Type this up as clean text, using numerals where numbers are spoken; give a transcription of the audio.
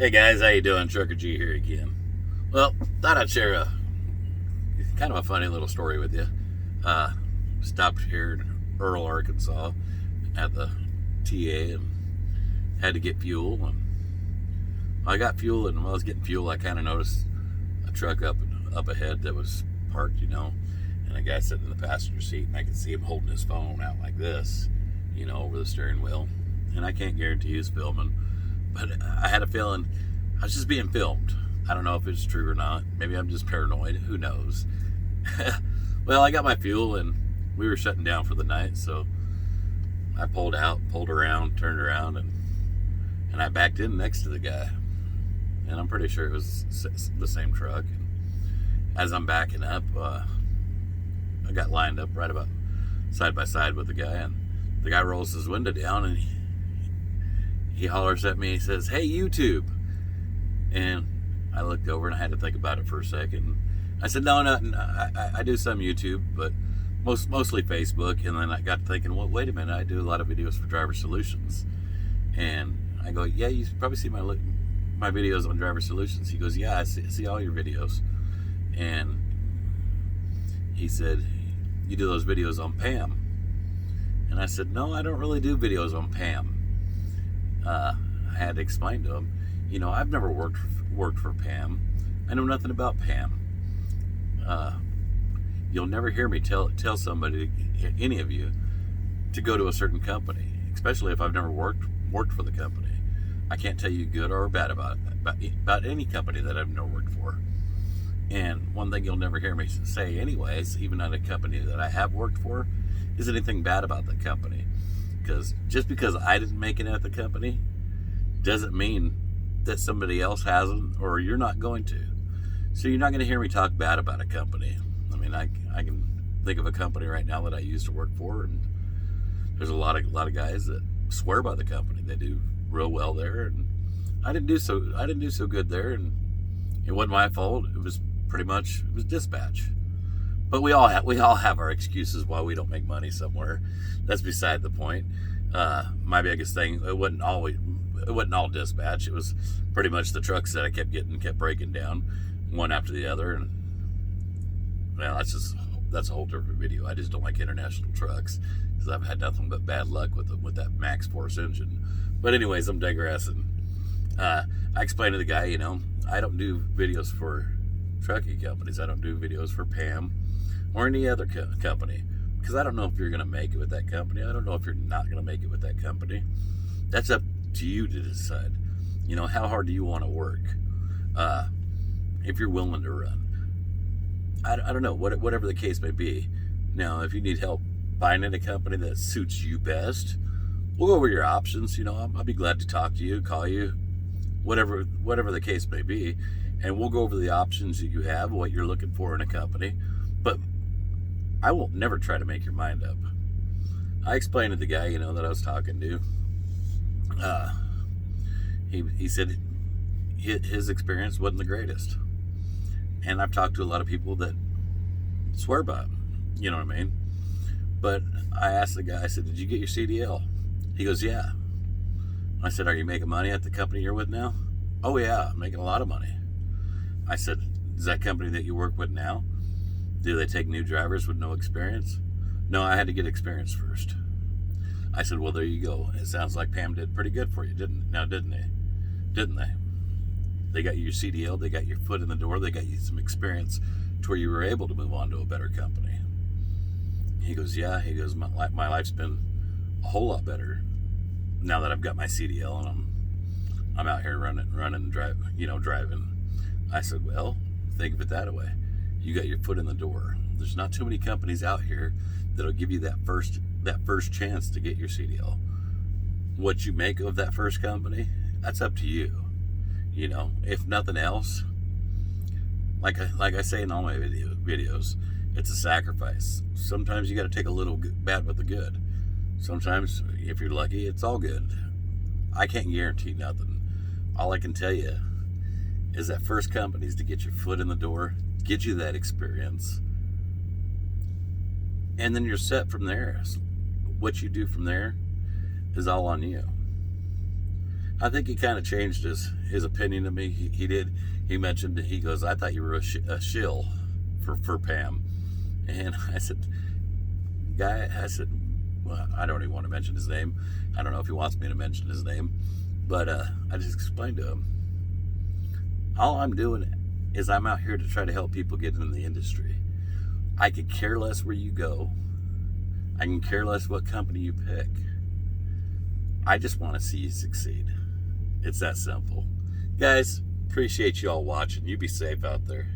Hey guys, how you doing? Trucker G here again. Well, thought I'd share a kind of a funny little story with you. Uh, Stopped here in Earl, Arkansas, at the TA and had to get fuel. And I got fuel, and while I was getting fuel, I kind of noticed a truck up ahead that was parked, and a guy sitting in the passenger seat, and I could see him holding his phone out like this, over the steering wheel. And I can't guarantee he was filming, but I had a feeling I was just being filmed. I don't know if it's true or not. Maybe I'm just paranoid. Who knows? Well, I got my fuel, and we were shutting down for the night, so I pulled around, turned around, and I backed in next to the guy. And I'm pretty sure it was the same truck. And as I'm backing up, I got lined up right about side by side with the guy, and the guy rolls his window down, and he hollers at me. He says, "Hey, YouTube." And I looked over, and I had to think about it for a second. I said, no, I do some YouTube, but mostly Facebook. And then I got thinking, well, wait a minute, I do a lot of videos for Driver Solutions. And I go, yeah, you probably see my videos on Driver Solutions. He goes, yeah, I see all your videos. And he said, you do those videos on Pam? And I said, no, I don't really do videos on Pam. I had to explain to him, I've never worked for Pam. I know nothing about Pam. You'll never hear me tell somebody, any of you, to go to a certain company, especially if I've never worked for the company. I can't tell you good or bad about any company that I've never worked for. And one thing you'll never hear me say anyways, even at a company that I have worked for, is anything bad about the company. Because just because I didn't make it at the company doesn't mean that somebody else hasn't, or you're not going to. So you're not going to hear me talk bad about a company. I mean, I can think of a company right now that I used to work for, and there's a lot of guys that swear by the company. They do real well there, and I didn't do so good there, and it wasn't my fault. It was dispatch. But we all have our excuses why we don't make money somewhere. That's beside the point. My biggest thing, it wasn't all dispatch. It was pretty much the trucks that I kept breaking down, one after the other. And well, that's a whole different video. I just don't like international trucks because I've had nothing but bad luck with that max force engine. But anyways, I'm digressing. I explained to the guy, I don't do videos for trucking companies. I don't do videos for Pam or any other company, because I don't know if you're going to make it with that company. I don't know if you're not going to make it with that company. That's up to you to decide. How hard do you want to work? If you're willing to run. I don't know, whatever the case may be. Now, if you need help finding a company that suits you best, we'll go over your options. I'll be glad to talk to you, call you, whatever the case may be, and we'll go over the options that you have, what you're looking for in a company. But I will never try to make your mind up. I explained to the guy, that I was talking to. He said his experience wasn't the greatest. And I've talked to a lot of people that swear by him. You know what I mean? But I asked the guy, I said, did you get your CDL? He goes, yeah. I said, are you making money at the company you're with now? Oh, yeah, I'm making a lot of money. I said, is that company that you work with now, do they take new drivers with no experience? No, I had to get experience first. I said, well, there you go. It sounds like Pam did pretty good for you, didn't they? Didn't they? They got you your CDL, they got your foot in the door, they got you some experience to where you were able to move on to a better company. He goes, yeah. He goes, my life's been a whole lot better now that I've got my CDL and I'm out here running and driving. I said, well, think of it that way. You got your foot in the door. There's not too many companies out here that'll give you that first chance to get your CDL. What you make of that first company, that's up to you. If nothing else, like I say in all my videos, it's a sacrifice. Sometimes you got to take a little bad with the good. Sometimes, if you're lucky, it's all good. I can't guarantee nothing. All I can tell you is that first company is to get your foot in the door, get you that experience, and then you're set from there. What you do from there is all on you. I think he kind of changed his opinion of me. He did. He mentioned, he goes, I thought you were a shill for Pam. And I said, well, I don't even want to mention his name. I don't know if he wants me to mention his name. But I just explained to him, all I'm doing is I'm out here to try to help people get into the industry. I could care less where you go. I can care less what company you pick. I just want to see you succeed. It's that simple. Guys, appreciate you all watching. You be safe out there.